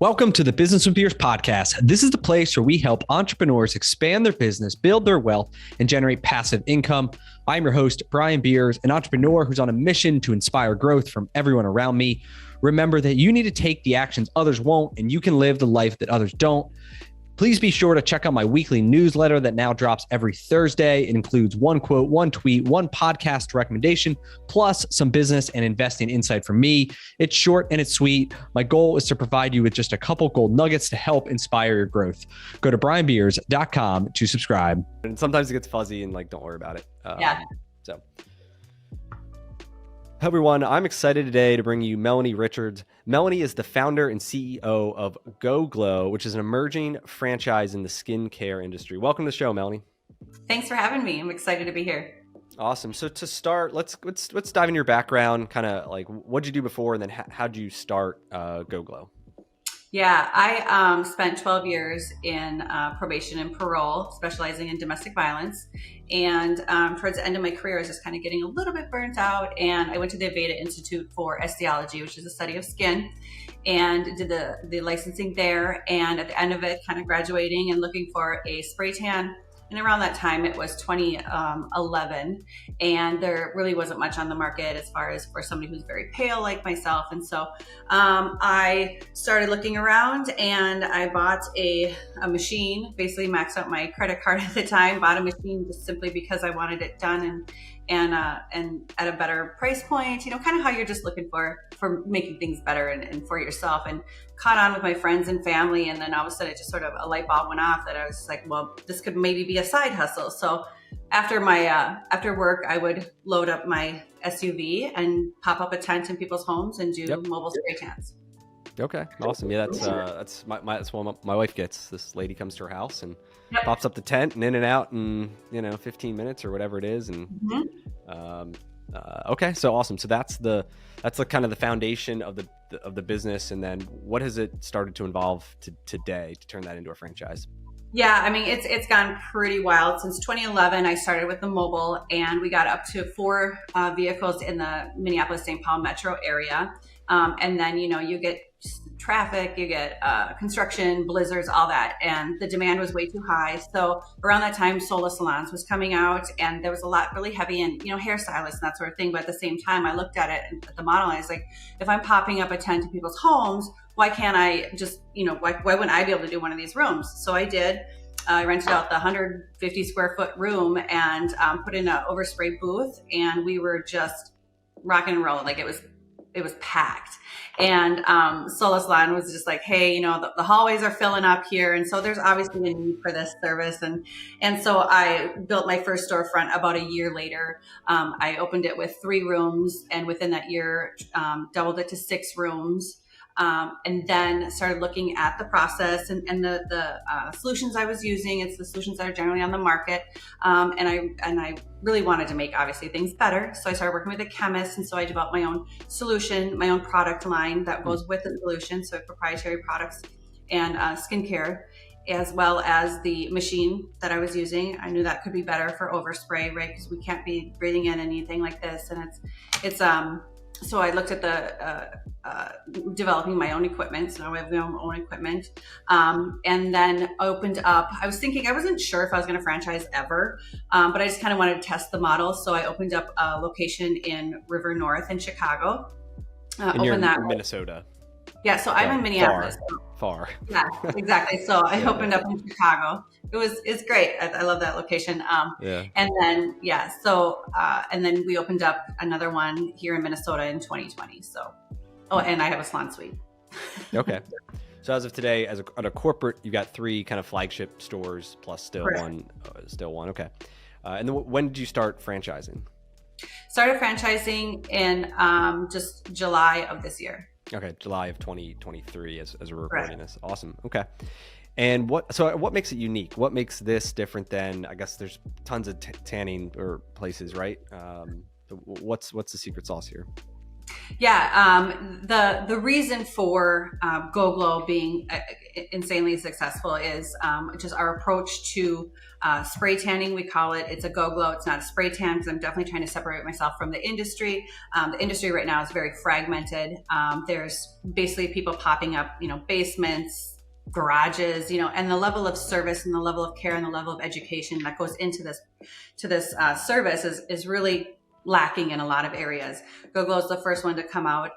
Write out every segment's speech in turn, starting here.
Welcome to the Business with Beers podcast. This is the place where we help entrepreneurs expand their business, build their wealth, and generate passive income. I'm your host, Brian Beers, an entrepreneur who's on a mission to inspire growth from everyone around me. Remember that you need to take the actions others won't, and you can live the life that others don't. Please be sure to check out my weekly newsletter that now drops every Thursday. It includes one quote, one tweet, one podcast recommendation, plus some business and investing insight from me. It's short and it's sweet. My goal is to provide you with just a couple gold nuggets to help inspire your growth. Go to brianbeers.com to subscribe. And sometimes it gets fuzzy and don't worry about it. So, hello everyone. I'm excited today to bring you Melanie Richards. Melanie is the founder and CEO of goGLOW, which is an emerging franchise in the skincare industry. Welcome to the show, Melanie. Thanks for having me. I'm excited to be here. Awesome. So to start, let's dive into your background, kind of like what'd you do before, and then how'd you start goGLOW? Yeah, I spent 12 years in probation and parole, specializing in domestic violence. And towards the end of my career, I was just kind of getting a little bit burnt out. And I went to the Aveda Institute for Osteology, which is a study of skin, and did the licensing there. And at the end of it, kind of graduating and looking for a spray tan. And around that time, it was 2011, and there really wasn't much on the market as far as for somebody who's very pale like myself. And so I started looking around, and I bought a machine, basically maxed out my credit card at the time, bought a machine just simply because I wanted it done and at a better price point, kind of how you're just looking for making things better and for yourself, and caught on with my friends and family. And then all of a sudden it just sort of a light bulb went off that I was like, well, this could maybe be a side hustle. So after work, I would load up my SUV and pop up a tent in people's homes and do mobile spray tans. Okay, awesome. Yeah, that's what my wife gets. This lady comes to her house and pops up the tent and in and out in 15 minutes or whatever it is. And okay, so awesome. So that's the kind of the foundation of the business. And then what has it started to involve today to turn that into a franchise? Yeah, I mean, it's gone pretty wild. Since 2011, I started with the mobile, and we got up to 4 vehicles in the Minneapolis-St. Paul metro area. And then, you get traffic, you get construction, blizzards, all that. And the demand was way too high. So around that time, Sola Salons was coming out, and there was a lot really heavy in, hairstylists and that sort of thing. But at the same time, I looked at it at the model, and I was like, if I'm popping up a tent to people's homes, why can't I just, why wouldn't I be able to do one of these rooms? So I did. I rented out the 150 square foot room and put in an overspray booth, and we were just rocking and rolling. Like it was packed. And Sola Salon was just like, hey, the hallways are filling up here. And so there's obviously a need for this service. And so I built my first storefront about a year later. I opened it with 3 rooms, and within that year, doubled it to 6 rooms. And then started looking at the process and the solutions I was using. It's the solutions that are generally on the market. And I really wanted to make, obviously, things better. So I started working with a chemist. And so I developed my own solution, my own product line that goes with the solution. So proprietary products and skincare, as well as the machine that I was using. I knew that could be better for overspray, right? Because we can't be breathing in anything like this. And it's so I looked at developing my own equipment. So now I have my own equipment. And then opened up, I was thinking, I wasn't sure if I was going to franchise ever, but I just kind of wanted to test the model. So I opened up a location in River North in Chicago. In Minnesota. Yeah, so I'm in Minneapolis. Far. Yeah, exactly. So I opened up in Chicago. It's great. I love that location. And then, and then we opened up another one here in Minnesota in 2020. So, and I have a salon suite. Okay. So as of today, at a corporate, you've got 3 kind of flagship stores plus still one. Okay. And then when did you start franchising? Started franchising in just July of this year. Okay, July of 2023 as we're recording this. Awesome. Okay. And what makes it unique? What makes this different than, I guess there's tons of tanning or places, right? So what's the secret sauce here? Yeah, the reason for goGLOW being insanely successful is just our approach to spray tanning. We call it, it's a goGLOW. It's not a spray tan, because I'm definitely trying to separate myself from the industry. The industry right now is very fragmented. There's basically people popping up, basements, garages, and the level of service and the level of care and the level of education that goes into this service is really lacking in a lot of areas. goGLOW is the first one to come out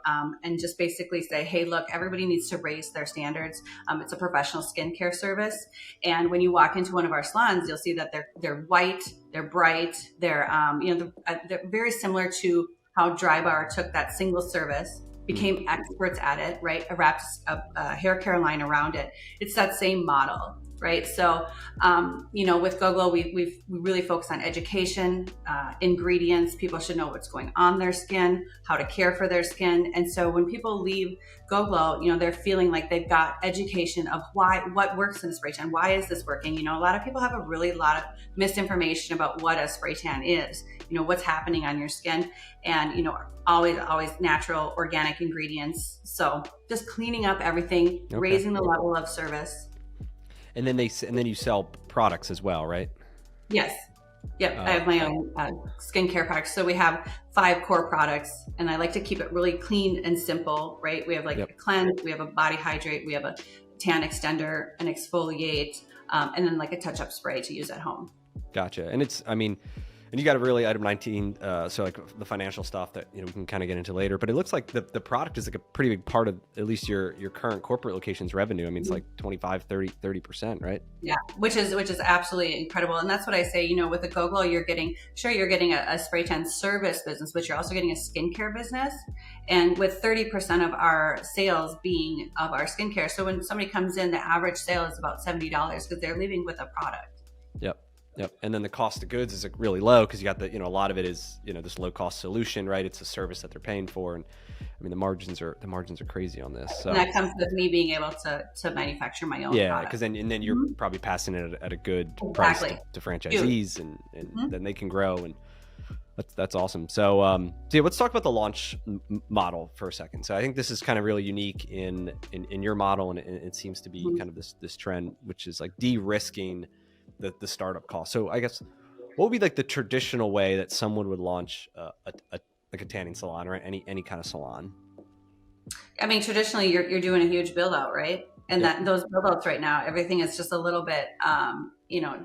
and just basically say, hey, look, everybody needs to raise their standards. It's a professional skincare service. And when you walk into one of our salons, you'll see that they're white, they're bright, they're very similar to how Drybar took that single service, became experts at it, right? Wrapped a hair care line around it. It's that same model, right? So, with goGLOW, we really focus on education, ingredients. People should know what's going on their skin, how to care for their skin. And so when people leave goGLOW, they're feeling like they've got education of what works in a spray tan. Why is this working? A lot of people have a lot of misinformation about what a spray tan is, what's happening on your skin, and, always natural, organic ingredients. So just cleaning up everything, okay, raising the level of service. And then you sell products as well, right? Yes. Yep. I have my own skincare products. So we have 5 core products, and I like to keep it really clean and simple, right? We have a cleanse, we have a body hydrate, we have a tan extender, an exfoliate, and then a touch-up spray to use at home. Gotcha. And you got a really item 19, so the financial stuff that we can kind of get into later. But it looks like the product is a pretty big part of at least your current corporate location's revenue. It's like 25, 30%, right? Yeah, which is absolutely incredible. And that's what I say. With the goGLOW, you're getting a spray tan service business, but you're also getting a skincare business. And with 30% of our sales being of our skincare, so when somebody comes in, the average sale is about $70 because they're leaving with a product. Yep. And then the cost of goods is really low because you got a lot of it is, this low cost solution, right? It's a service that they're paying for. And the margins are crazy on this. So. And that comes with me being able to manufacture my own product. Yeah, because then you're probably passing it at a good price to franchisees and then they can grow, and that's awesome. So let's talk about the launch model for a second. So I think this is kind of really unique in your model, and it seems to be kind of this trend, which is de-risking the startup cost. So I guess what would be the traditional way that someone would launch a tanning salon or any kind of salon? Traditionally you're doing a huge build out, right? And that those build outs right now, everything is just a little bit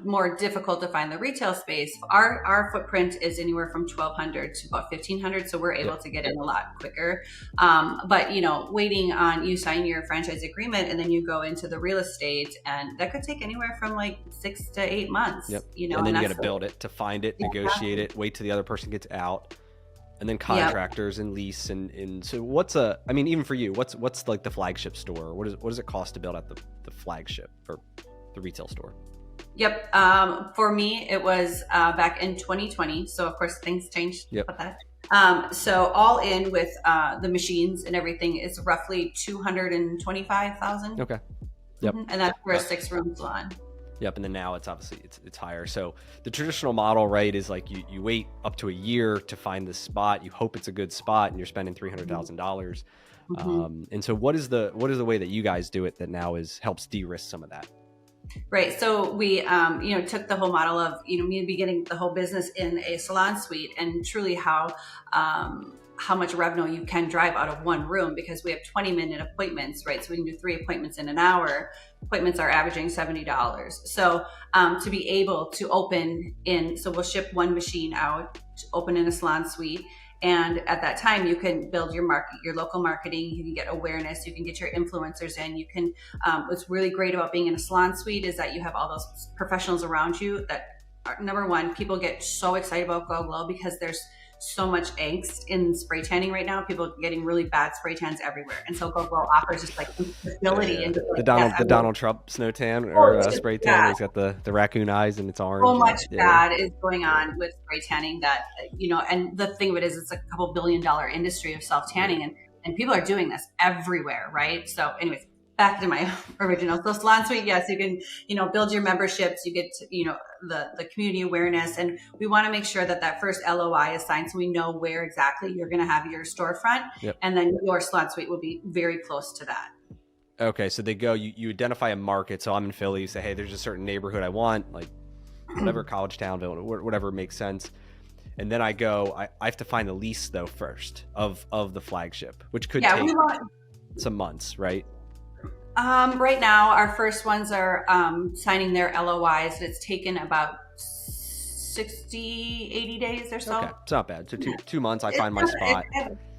more difficult to find the retail space. Our footprint is anywhere from 1,200 to about 1,500, so we're able to get in a lot quicker. But waiting on you sign your franchise agreement and then you go into the real estate, and that could take anywhere from 6 to 8 months. Yep. And then you got to build it, to find it, negotiate it, wait till the other person gets out, and then contractors and lease and so what's even for you, what's the flagship store? What does it cost to build out the flagship or the retail store? Yep. For me, it was back in 2020. So of course things changed about that. So all in with the machines and everything is roughly $225,000. Okay. Yep. And that's for a 6-room salon. Yep. And then now it's obviously it's higher. So the traditional model, right, is you wait up to a year to find the spot. You hope it's a good spot, and you're spending $300,000. And so what is the way that you guys do it that now helps de-risk some of that? Right. So we, took the whole model of, me beginning the whole business in a salon suite, and truly how much revenue you can drive out of one room, because we have 20-minute appointments, right? So we can do 3 appointments in an hour. Appointments are averaging $70. So to be able to open so we'll ship 1 machine out, open in a salon suite. And at that time, you can build your local marketing. You can get awareness. You can get your influencers in. You can. What's really great about being in a salon suite is that you have all those professionals around you. That are, number one, people get so excited about goGLOW because there's so much angst in spray tanning right now. People getting really bad spray tans everywhere, and so goGLOW offers just stability and the Donald Trump snow tan or spray tan. He's got the raccoon eyes and it's orange. So much bad is going on with spray tanning that and the thing of it is, it's a couple $1 billion industry of self tanning, and people are doing this everywhere, right? So, anyways, back to my original. So salon suite, yes, you can, build your memberships, you get, the community awareness, and we want to make sure that first LOI is signed so we know where exactly you're going to have your storefront. Yep. And then your salon suite will be very close to that. Okay, so they go, you identify a market. So I'm in Philly, you say, hey, there's a certain neighborhood I want, like whatever, college town, whatever makes sense. And then I go, I have to find the lease though first of the flagship, which could take some months, right? Right now, our first ones are signing their LOIs. It's taken about 60, 80 days or so. Okay, it's not bad. So 2 months, I find my spot.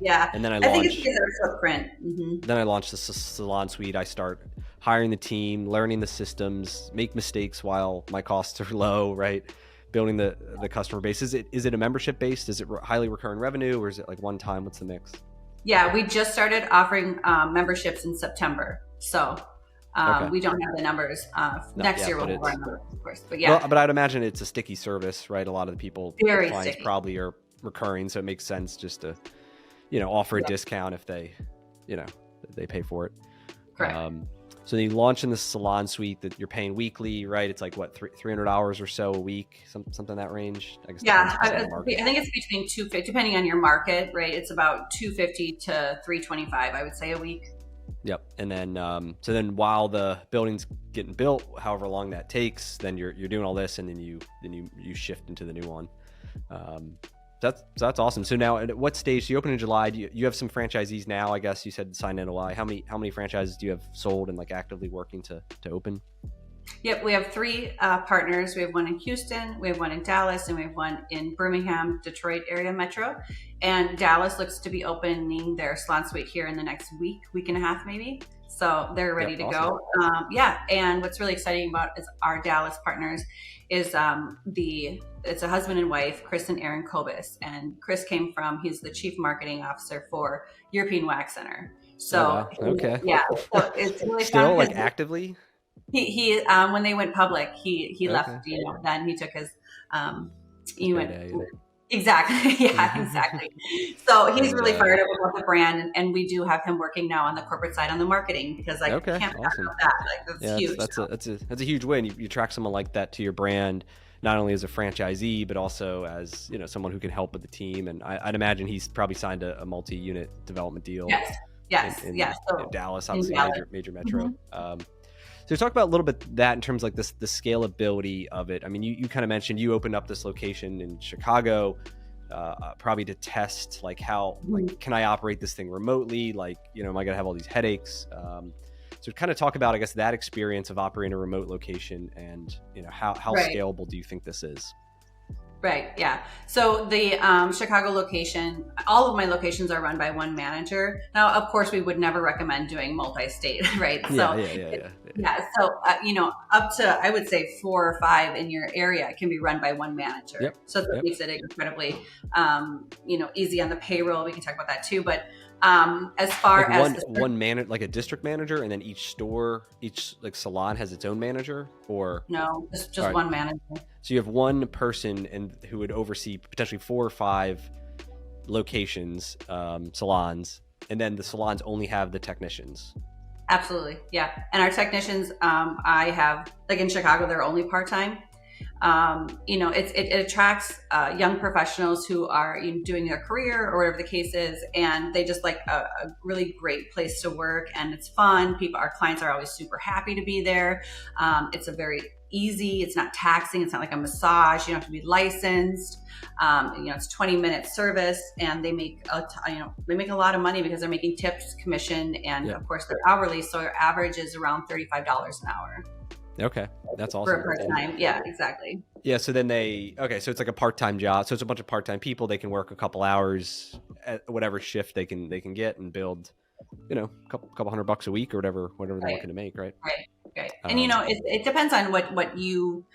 Yeah. And then I think it's because of our footprint. Mm-hmm. Then I launch the salon suite. I start hiring the team, learning the systems, make mistakes while my costs are low, right? Building the customer base. Is it a membership based? Is it highly recurring revenue, or is it like one time? What's the mix? Yeah, we just started offering memberships in September. So we don't have the numbers. Next year we'll have our numbers, of course. But yeah. Well, but I'd imagine it's a sticky service, right? A lot of the people, clients probably are recurring, so it makes sense just to, offer a discount if they, they pay for it. Correct. So you launch in the salon suite that you're paying weekly, right? It's like what, $300 or so a week, something in that range. I guess. Yeah, I think it's between $250, depending on your market, right? It's about $250 to $325, I would say, a week. Yep. And then, so then while the building's getting built, however long that takes, then you're doing all this, and then you shift into the new one. That's awesome. So now, at what stage? So you open in July. Do you have some franchisees now? I guess you said signed NOI. How many franchises do you have sold and like actively working to open? Yep, we have 3 partners. We have one in Houston, we have one in Dallas, and we have one in Birmingham, Detroit area metro. And Dallas looks to be opening their salon suite here in the next week and a half, maybe. So they're ready to go. And what's really exciting about is our Dallas partners is it's a husband and wife, Chris and Aaron Kobus. And Chris he's the chief marketing officer for European Wax Center. So okay. Yeah. So it's really still like actively. He when they went public, he left, then he took his he went exactly. Yeah, exactly. So he's really fired up about the brand, and we do have him working now on the corporate side on the marketing, because I can't talk about that. Like that's huge. That's a huge win. You attract someone like that to your brand, not only as a franchisee, but also as someone who can help with the team. And I'd imagine he's probably signed a multi-unit development deal. Yes. In Dallas, obviously major metro. Mm-hmm. So talk about a little bit that in terms of like the scalability of it. I mean, you kind of mentioned you opened up this location in Chicago, probably to test like how like can I operate this thing remotely? Like, am I gonna have all these headaches? So kind of talk about, I guess, that experience of operating a remote location, and how scalable do you think this is? Right. Yeah. So the Chicago location, all of my locations are run by one manager. Now, of course, we would never recommend doing multi-state, right? Yeah. So, up to, I would say 4 or 5 in your area can be run by one manager. Yep. So that makes it incredibly, easy on the payroll. We can talk about that too. But as far like as one manager, like a district manager, and then each like salon has its own manager, or no, just one manager. So you have one person who would oversee potentially 4 or 5 locations, salons, and then the salons only have the technicians. Absolutely. Yeah. And our technicians, I have, like in Chicago, they're only part-time. It attracts young professionals who are doing their career or whatever the case is, and they just like a really great place to work, and it's fun. Our clients are always super happy to be there. It's a very easy, it's not taxing, it's not like a massage, you don't have to be licensed. It's 20-minute service, and they make a lot of money because they're making tips, commission, and of course they're hourly, so our average is around $35 an hour. Okay, that's awesome. For a part-time, yeah, exactly. Yeah, so then so it's like a part-time job. So it's a bunch of part-time people. They can work a couple hours at whatever shift they can get and build, a couple $100 a week or whatever they're looking to make, right? Right. And it depends on what you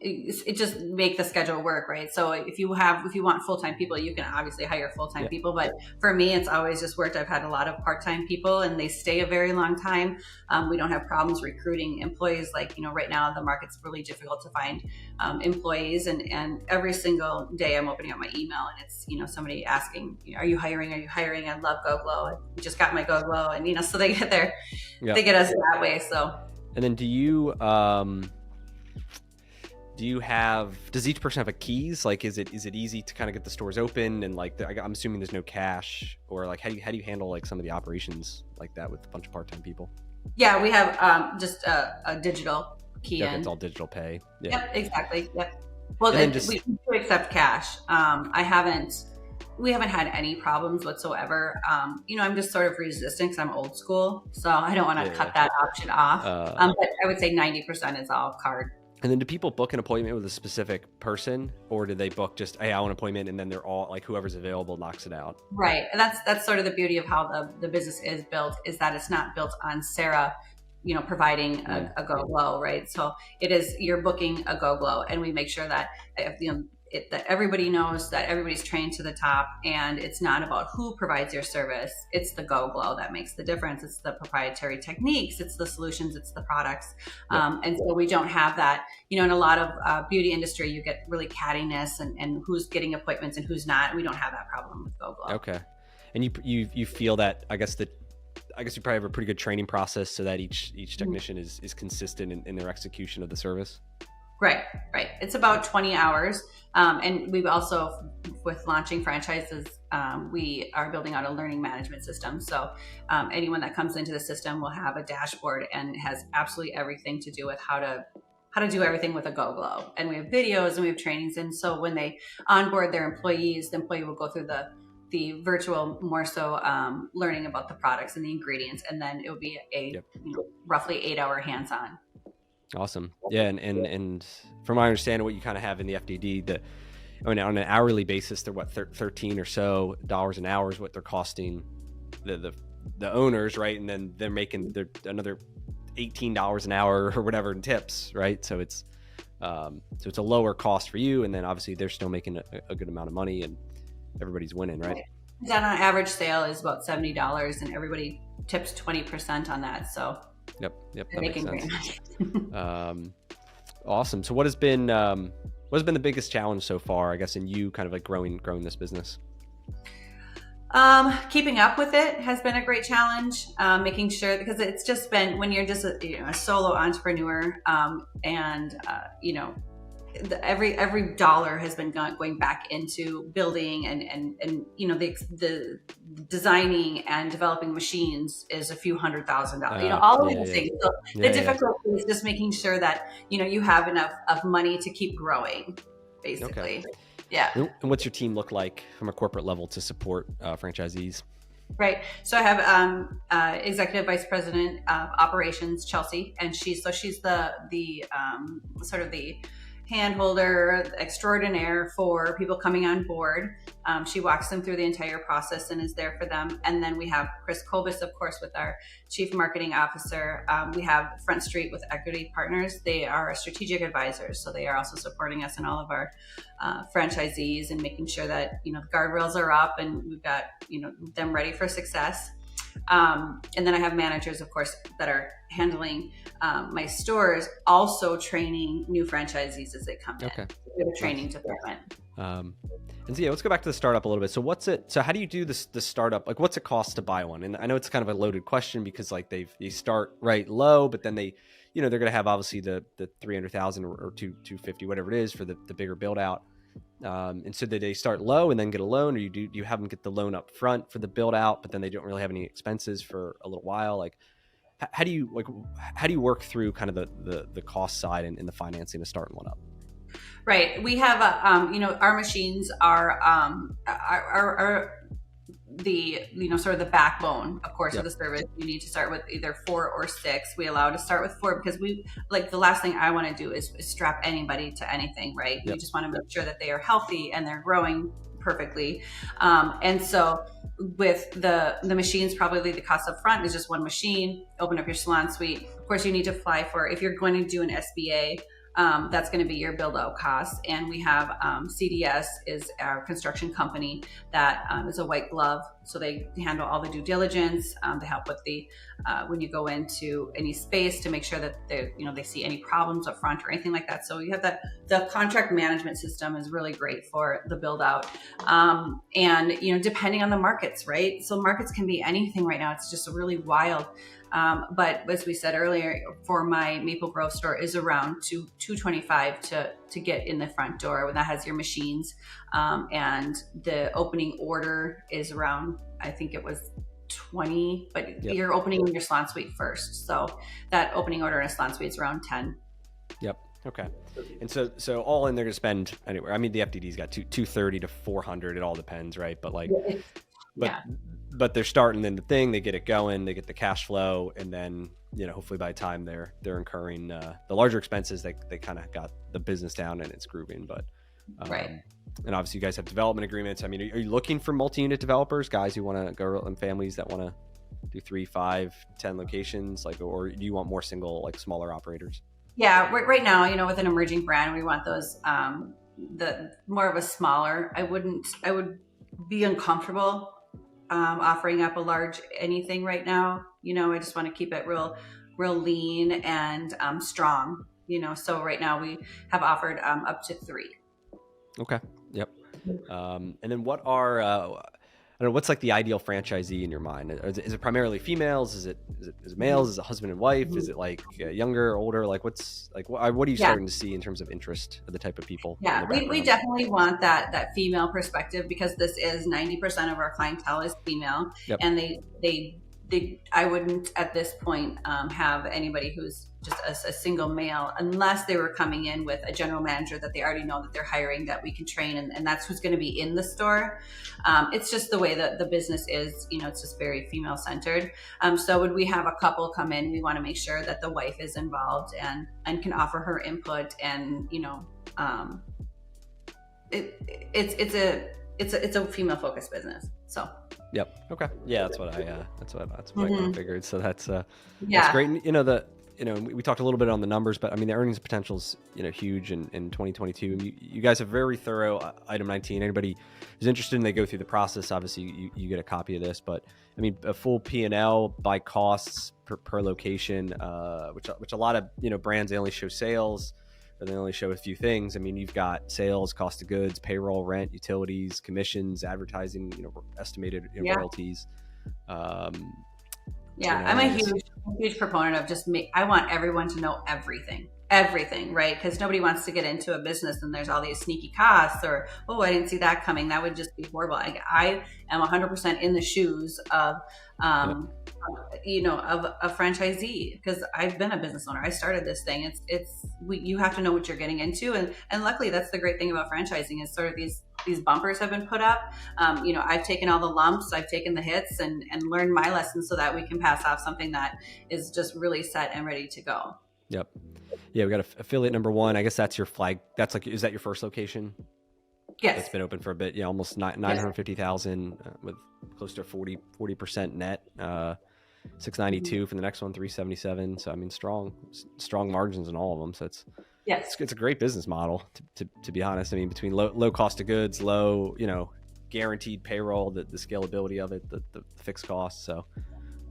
it just make the schedule work, right? So if you want full-time people, you can obviously hire full-time people. But for me, it's always just worked. I've had a lot of part-time people, and they stay a very long time. We don't have problems recruiting employees. Like, right now the market's really difficult to find employees. And every single day I'm opening up my email, and it's, somebody asking, are you hiring? Are you hiring? I love goGLOW. I just got my goGLOW. And, so they get they get us that way. So. And then do you, does each person have a keys? Like, is it easy to kind of get the stores open, and like, I'm assuming there's no cash, or like, how do you handle like some of the operations like that with a bunch of part-time people? Yeah, we have just a digital key in. It's all digital pay. Yeah. Yep, exactly. Yep. Well, we do accept cash. We haven't had any problems whatsoever. I'm just sort of resistant because I'm old school, so I don't want to cut that option off. But I would say 90% is all card. And then do people book an appointment with a specific person, or do they book just, hey, I want an appointment, and then they're all like, whoever's available knocks it out? Right. And that's sort of the beauty of how the business is built, is that it's not built on Sarah, providing a goGLOW, right? So it is, you're booking a goGLOW, and we make sure that, that everybody knows, that everybody's trained to the top, and it's not about who provides your service. It's the goGLOW that makes the difference. It's the proprietary techniques, it's the solutions, it's the products. And so we don't have that, in a lot of beauty industry, you get really cattiness and who's getting appointments and who's not. We don't have that problem with goGLOW. Okay. And you feel that, I guess you probably have a pretty good training process so that each technician is consistent in their execution of the service. Right. It's about 20 hours. And we've also, with launching franchises, we are building out a learning management system. So anyone that comes into the system will have a dashboard and has absolutely everything to do with how to do everything with a goGLOW. And we have videos and we have trainings. And so when they onboard their employees, the employee will go through the virtual, more so learning about the products and the ingredients. And then it will be a roughly 8-hour hands-on. Awesome. Yeah. And from my understanding, what you kind of have in the FDD, on an hourly basis, they're what, $13 or so an hour is what they're costing the owners, right? And then they're making another $18 an hour or whatever in tips, right? So it's a lower cost for you, and then obviously they're still making a good amount of money, and everybody's winning, right? That on average sale is about $70, and everybody tips 20% on that. So Yep. That makes sense. Awesome. So what has been the biggest challenge so far, I guess, in you kind of like growing this business? Keeping up with it has been a great challenge. Making sure, because it's just been, when you're just a solo entrepreneur, every dollar has been going back into building and the designing and developing machines is a few $100,000, all of these things. So the difficulty is just making sure that, you have enough of money to keep growing, basically. Okay. Yeah. And what's your team look like from a corporate level to support franchisees? Right. So I have executive vice president of operations, Chelsea, and she's the sort of the hand holder extraordinaire for people coming on board. She walks them through the entire process and is there for them. And then we have Chris Kobus, of course, with our chief marketing officer. We have Front Street with Equity Partners. They are strategic advisors. So they are also supporting us in all of our franchisees and making sure that, the guardrails are up and we've got, them ready for success. And then I have managers, of course, that are handling my stores, also training new franchisees as they come in. We have a training department. And so let's go back to the startup a little bit. So how do you do the startup? Like, what's it cost to buy one? And I know it's kind of a loaded question because like they start right low, but then they, they're going to have obviously the 300,000 or 250, whatever it is for the bigger build out. And so did they start low and then get a loan, or do you have them get the loan up front for the build out, but then they don't really have any expenses for a little while? Like, how do you work through kind of the cost side and the financing of starting one up? Right. We have our machines are the sort of the backbone, of course, of the service. You need to start with either 4 or 6. We allow to start with 4 because we the last thing I want to do is strap anybody to anything, right? We just want to make sure that they are healthy and they're growing perfectly. And so with the machines, probably the cost up front is just one machine. Open up your salon suite. Of course, you need to apply for, if you're going to do an SBA, that's going to be your build out cost. And we have CDS is our construction company that is a white glove. So they handle all the due diligence. They help with the when you go into any space to make sure that they see any problems up front or anything like that. So you have that. The contract management system is really great for the build out. And depending on the markets, right? So markets can be anything right now. It's just really wild. But as we said earlier, for my Maple Grove store is around $225 to get in the front door when that has your machines. And the opening order is around, I think it was 20, but Yep. you're opening your salon suite first. So that opening order in a salon suite is around 10. Yep. Okay. And so all in, they're going to spend anywhere. I mean, the FDD's got 230 to 400. It all depends, right? But like, but they're starting in the thing, they get it going, they get the cash flow, and then, you know, hopefully by the time they're incurring the larger expenses, they kind of got the business down and it's grooving. But right. And obviously you guys have development agreements. I mean, are you looking for multi-unit developers, guys who want to go, and families that want to do 3, 5, 10 locations, like, or do you want more single, like smaller operators? Yeah, right now, you know, with an emerging brand, we want those the more of a smaller. I would be uncomfortable offering up a large anything right now. You know, I just want to keep it real lean and strong. You know, so right now we have offered up to 3. Okay. Yep. And then what are I don't know, what's like the ideal franchisee in your mind? Is it primarily females? Is it males? Is it husband and wife? Is it like younger, older? Like what are you starting to see in terms of interest of the type of people? Yeah, we definitely want that female perspective, because this is 90% of our clientele is female. Yep. And they I wouldn't at this point have anybody who's just a single male, unless they were coming in with a general manager that they already know that they're hiring, that we can train, and that's who's going to be in the store. It's just the way that the business is, you know, it's just very female centered. So when we have a couple come in, we want to make sure that the wife is involved and can offer her input, and, you know, it's a female focused business. So. Yep. Okay. Yeah, that's what I figured. So that's great. You know, we talked a little bit on the numbers, but I mean, the earnings potential's, you know, huge in 2022. You guys have very thorough item 19. Anybody who's interested, and they go through the process, obviously you get a copy of this, but I mean, a full P&L by costs per location, which a lot of, you know, brands, they only show sales, or they only show a few things. I mean, you've got sales, cost of goods, payroll, rent, utilities, commissions, advertising, you know, estimated royalties. Yeah, I'm a huge proponent of I want everyone to know everything, right? Because nobody wants to get into a business and there's all these sneaky costs, or, oh, I didn't see that coming. That would just be horrible. I am 100% in the shoes of, you know, of a franchisee, because I've been a business owner. I started this thing. You have to know what you're getting into. And luckily, that's the great thing about franchising, is sort of these bumpers have been put up. You know, I've taken all the lumps, I've taken the hits, and learned my lessons so that we can pass off something that is just really set and ready to go. Yep. Yeah, we got affiliate number 1. I guess that's your flag. That's like, is that your first location? Yes. It's been open for a bit. Yeah, almost 950,000 with close to 40% net. 692 for the next one, 377. So I mean, strong margins in all of them. So it's a great business model to be honest. I mean, between low cost of goods, low, you know, guaranteed payroll, the scalability of it, the fixed costs. So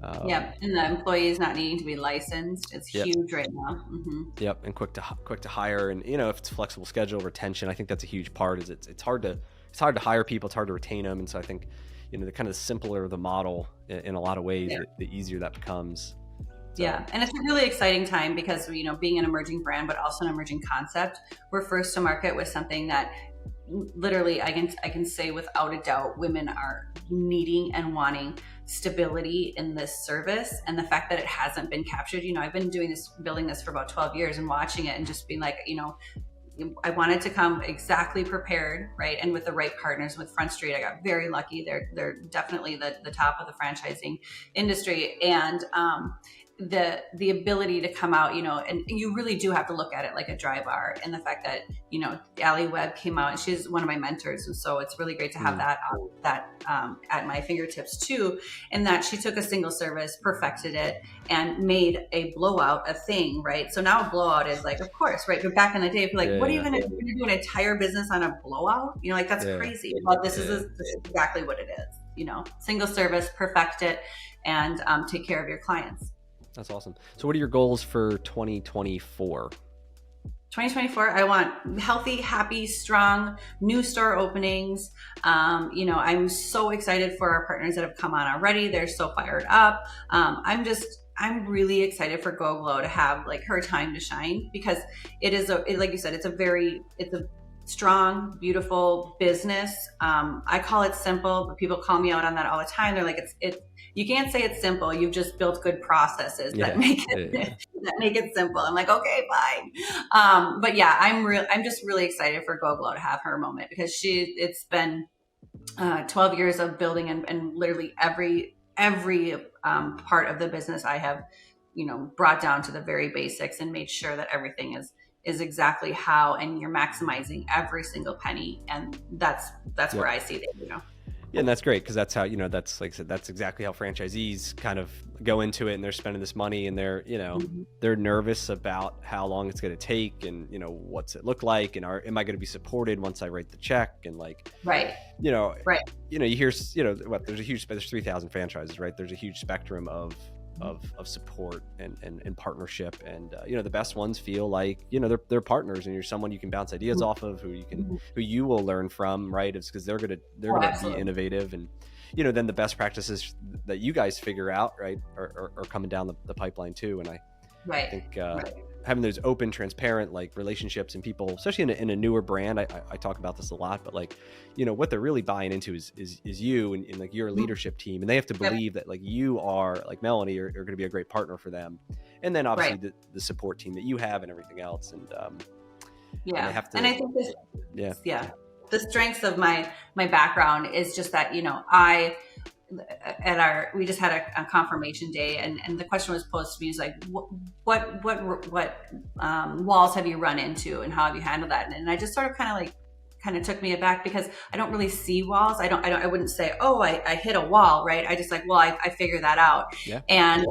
and the employees not needing to be licensed, it's huge right now. Mm-hmm. Yep, and quick to hire, and, you know, if it's flexible schedule, retention, I think that's a huge part. Is it's hard to hire people, it's hard to retain them, and so I think, you know, the kind of simpler the model in a lot of ways, the easier that becomes. So. Yeah, and it's a really exciting time because, you know, being an emerging brand, but also an emerging concept, we're first to market with something that literally I can say without a doubt, women are needing and stability in this service. And the fact that it hasn't been captured, you know, I've been building this for about 12 years and watching it and just being like, you know, I wanted to come exactly prepared, right? And with the right partners. With Front Street, I got very lucky. They're definitely the top of the franchising industry. And the ability to come out, you know, and you really do have to look at it like a dry bar. And the fact that, you know, Allie Webb came out, and she's one of my mentors. And so it's really great to have that at my fingertips too. And that she took a single service, perfected it, and made a blowout a thing, right? So now a blowout is like, of course, right? But back in the day, if you're like, what are you going to do an entire business on a blowout? You know, like that's crazy. Well, this is exactly what it is. You know, single service, perfect it, and take care of your clients. That's awesome. So what are your goals for 2024? 2024, I want healthy, happy, strong new store openings. You know, I'm so excited for our partners that have come on already. They're so fired up. I'm just I'm really excited for goGLOW to have like her time to shine, because like you said, it's a strong, beautiful business. I call it simple, but people call me out on that all the time. They're like, you can't say it's simple. You've just built good processes that make it simple. I'm like, okay, fine. But yeah, I'm just really excited for goGLOW to have her moment, because it's been 12 years of building, and literally every part of the business I have, brought down to the very basics and made sure that everything is exactly how, and you're maximizing every single penny. And that's where I see it, Yeah, and that's great, because that's how, that's, like I said, that's exactly how franchisees kind of go into it, and they're spending this money, and they're, they're nervous about how long it's going to take, and, what's it look like, and am I going to be supported once I write the check, and like, you hear, there's 3,000 franchises, right? There's a huge spectrum of support and partnership, and the best ones feel like they're partners, and you're someone you can bounce ideas off of, who you will learn from, right? It's because they're gonna be innovative, and then the best practices that you guys figure out, right, are coming down the pipeline too. And I think having those open, transparent, like, relationships, and people, especially in a newer brand, I talk about this a lot, but like, what they're really buying into is you and like your leadership team, and they have to believe that, like, you are, like Melanie, are going to be a great partner for them, and then obviously the support team that you have and everything else, and and I think the strengths of my background is just that we just had a confirmation day, and the question was posed to me, is like, what walls have you run into, and how have you handled that? And I just sort of kind of took me aback, because I don't really see walls. I wouldn't say, oh, I hit a wall, right? I just like, well, I figured that out. Yeah. And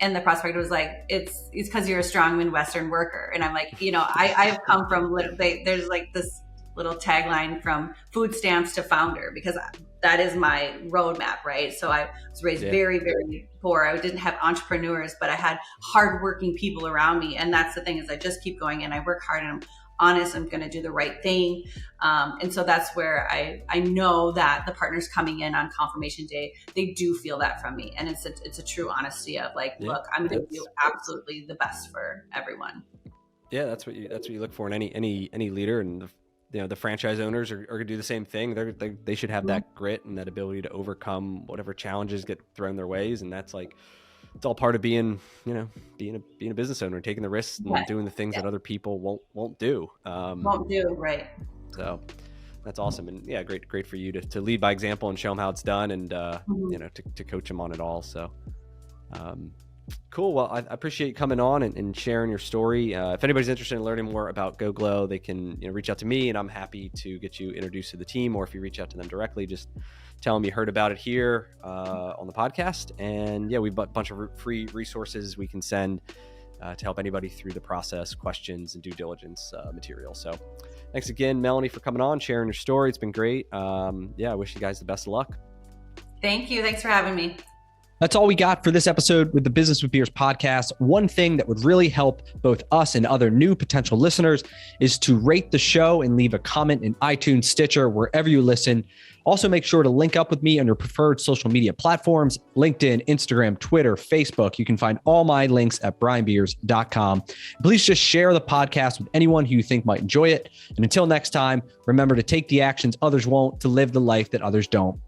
the prospector was like, it's because you're a strong Midwestern worker. And I'm like, I've come from, there's like this little tagline, from food stamps to founder, because that is my roadmap, right? So I was raised very, very poor. I didn't have entrepreneurs, but I had hardworking people around me. And that's the thing, is I just keep going, and I work hard, and I'm honest. I'm going to do the right thing. And so that's where I know that the partners coming in on confirmation day, they do feel that from me. And it's a true honesty of like, look, I'm going to do absolutely the best for everyone. Yeah, that's what you look for in any leader, and the franchise owners are going to do the same thing. They should have that grit and that ability to overcome whatever challenges get thrown their ways. And that's like, it's all part of being a business owner, taking the risks and doing the things that other people won't do. Right. So that's awesome. And yeah, great for you to lead by example and show them how it's done, and to coach them on it all. So cool. Well, I appreciate you coming on and sharing your story. If anybody's interested in learning more about goGLOW, they can reach out to me, and I'm happy to get you introduced to the team. Or if you reach out to them directly, just tell them you heard about it here on the podcast. And yeah, we've got a bunch of free resources we can send to help anybody through the process, questions, and due diligence material. So thanks again, Melanie, for coming on, sharing your story. It's been great. I wish you guys the best of luck. Thank you. Thanks for having me. That's all we got for this episode with the Business with Beers podcast. One thing that would really help both us and other new potential listeners is to rate the show and leave a comment in iTunes, Stitcher, wherever you listen. Also, make sure to link up with me on your preferred social media platforms, LinkedIn, Instagram, Twitter, Facebook. You can find all my links at brianbeers.com. Please just share the podcast with anyone who you think might enjoy it. And until next time, remember to take the actions others won't, to live the life that others don't.